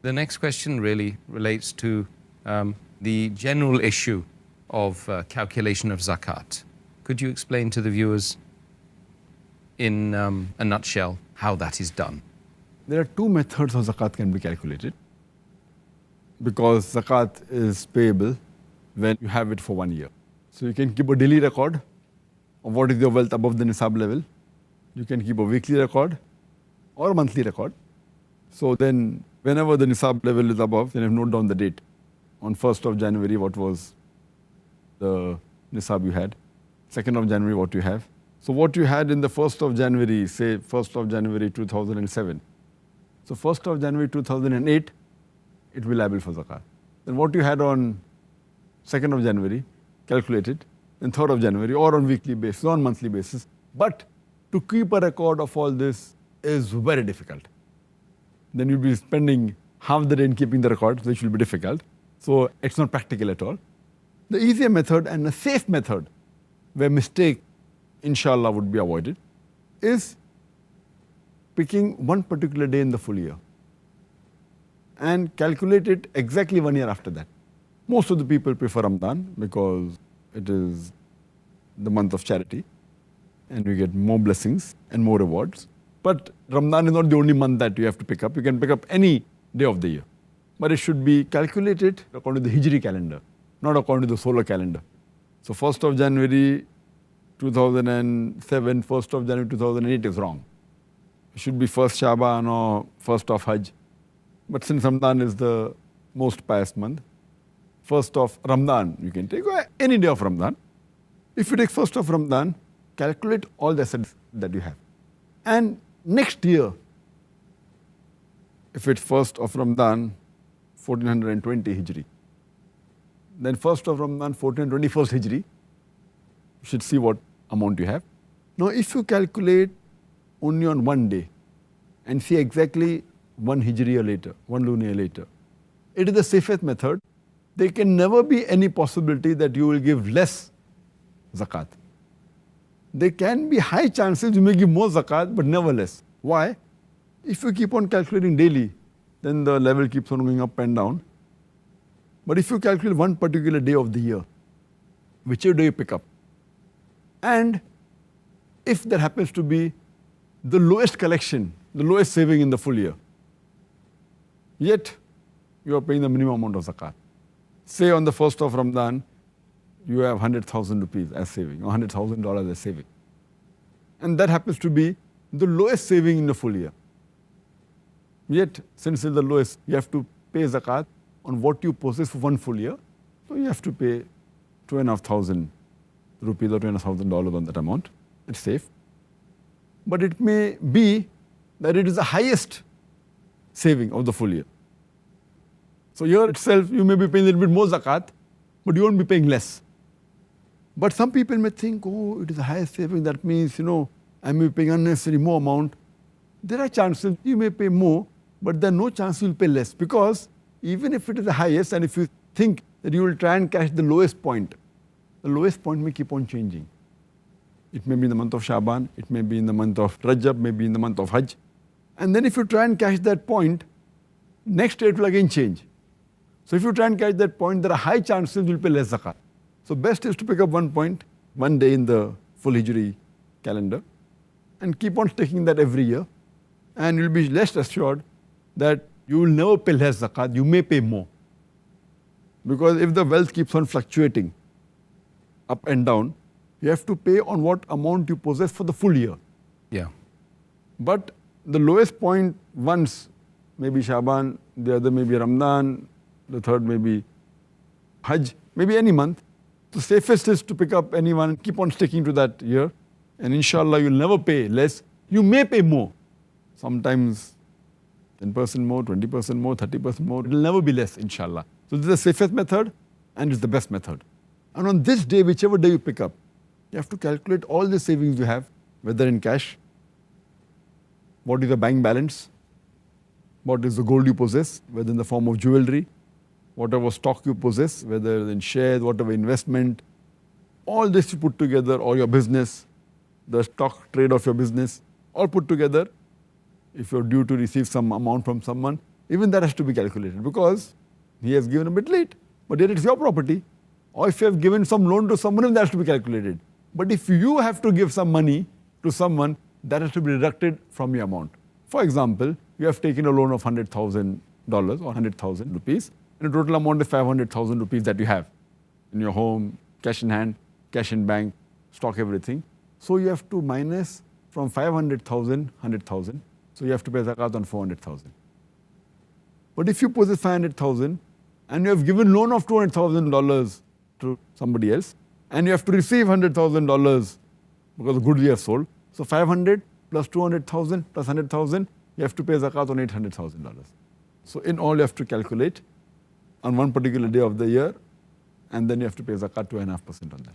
The next question really relates to the general issue of calculation of zakat. Could you explain to the viewers in a nutshell how that is done? There are two methods of zakat can be calculated, because zakat is payable when you have it for 1 year. So you can keep a daily record of what is your wealth above the nisab level. You can keep a weekly record or a monthly record. So then whenever the nisab level is above, then you note down the date. On 1st of January, what was the nisab you had? 2nd of January, what you have. So what you had in the 1st of January, say 1st of January 2007. So 1st of January 2008, it will be liable for zakat. Then what you had on 2nd of January, calculated, then 3rd of January, or on weekly basis, or on monthly basis. But to keep a record of all this is very difficult. Then you'll be spending half the day in keeping the record, which will be difficult. So it's not practical at all. The easier method and a safe method, where mistake, inshallah, would be avoided, is picking one particular day in the full year and calculate it exactly 1 year after that. Most of the people prefer Ramadan because it is the month of charity and you get more blessings and more rewards. But Ramadan is not the only month that you have to pick up. You can pick up any day of the year. But it should be calculated according to the Hijri calendar, not according to the solar calendar. So 1st of January 2007, 1st of January 2008 is wrong. It should be 1st Shaban or 1st of Hajj. But since Ramadan is the most pious month, 1st of Ramadan, you can take any day of Ramadan. If you take 1st of Ramadan, calculate all the assets that you have. And next year, if it's 1st of Ramadan, 1420 Hijri, then 1st of Ramadan, 1421st Hijri, you should see what amount you have. Now, if you calculate only on one day and see exactly 1 Hijri year later, 1 lunar year later, it is the safest method. There can never be any possibility that you will give less zakat. There can be high chances you may give more zakat, but never less. Why? If you keep on calculating daily, then the level keeps on going up and down. But if you calculate one particular day of the year, whichever day you pick up, and if there happens to be the lowest collection, the lowest saving in the full year, yet you are paying the minimum amount of zakat. Say on the 1st of Ramadan, you have 100,000 rupees as saving, or $100,000 as saving. And that happens to be the lowest saving in the full year. Yet, since it's the lowest, you have to pay zakat on what you possess for one full year. So you have to pay 2,500 rupees or $2,500 on that amount. It's safe. But it may be that it is the highest saving of the full year. So here itself, you may be paying a little bit more zakat, but you won't be paying less. But some people may think, oh, it is the highest saving. That means, I may be paying unnecessary more amount. There are chances you may pay more, but there are no chance you will pay less. Because even if it is the highest, and if you think that you will try and catch the lowest point may keep on changing. It may be in the month of Shaban, it may be in the month of Rajab, maybe in the month of Hajj. And then if you try and catch that point, next year it will again change. So if you try and catch that point, there are high chances you will pay less zakat. So best is to pick up one point, one day in the full Hijri calendar, and keep on taking that every year. And you'll be less assured that you will never pay less zakat, you may pay more. Because if the wealth keeps on fluctuating up and down, you have to pay on what amount you possess for the full year. Yeah. But the lowest point once, maybe Shaban, the other may be Ramadan, the third may be Hajj, maybe any month. The safest is to pick up any one and keep on sticking to that year. And inshallah, you'll never pay less. You may pay more. Sometimes 10% more, 20% more, 30% more. It will never be less, inshallah. So this is the safest method and it's the best method. And on this day, whichever day you pick up, you have to calculate all the savings you have, whether in cash, what is the bank balance, what is the gold you possess, whether in the form of jewelry, whatever stock you possess, whether in shares, whatever investment, all this you put together, or your business, the stock trade of your business, all put together. If you're due to receive some amount from someone, even that has to be calculated because he has given a bit late, but yet it's your property. Or if you have given some loan to someone, that has to be calculated. But if you have to give some money to someone, that has to be deducted from your amount. For example, you have taken a loan of $100,000 or 100,000 rupees, and the total amount is 500,000 rupees that you have in your home, cash in hand, cash in bank, stock, everything. So you have to minus from 500,000, 100,000. So you have to pay zakat on 400,000. But if you possess 500,000 and you have given loan of $200,000 to somebody else, and you have to receive $100,000 because the goods you have sold, so 500 plus 200,000 plus 100,000, you have to pay zakat on $800,000. So in all, you have to calculate on one particular day of the year, and then you have to pay zakat 2.5% on that.